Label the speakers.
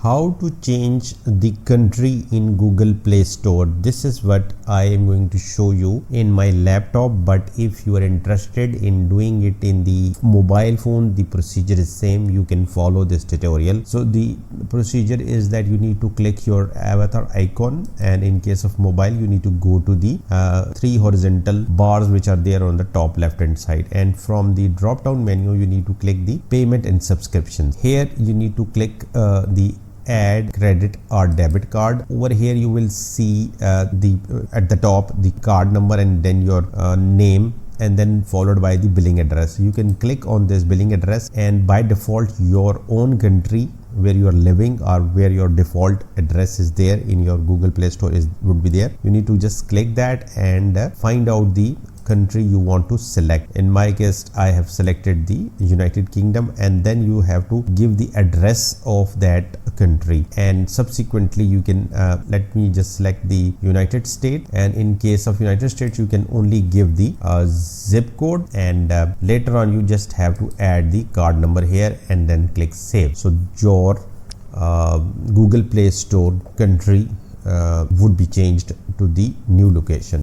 Speaker 1: How to change the country in Google Play Store. This is what I am going to show you in my laptop, but if you are interested in doing it in the mobile phone, the procedure is same. You can follow this tutorial. So the procedure is that you need to click your avatar icon, and in case of mobile you need to go to the three horizontal bars which are there on the top left hand side, and from the drop down menu you need to click the payment and subscriptions. Here you need to click the add credit or debit card. Over here you will see at the top the card number and then your name, and then followed by the billing address. You can click on this billing address, and by default your own country where you are living or where your default address is there in your Google Play Store would be there. You need to just click that and find out the country you want to select. In my case I have selected the United Kingdom, and then you have to give the address of that country, and subsequently you can let me just select the United States, and in case of United States you can only give the zip code, and later on you just have to add the card number here and then click save. So your Google Play Store country would be changed to the new location.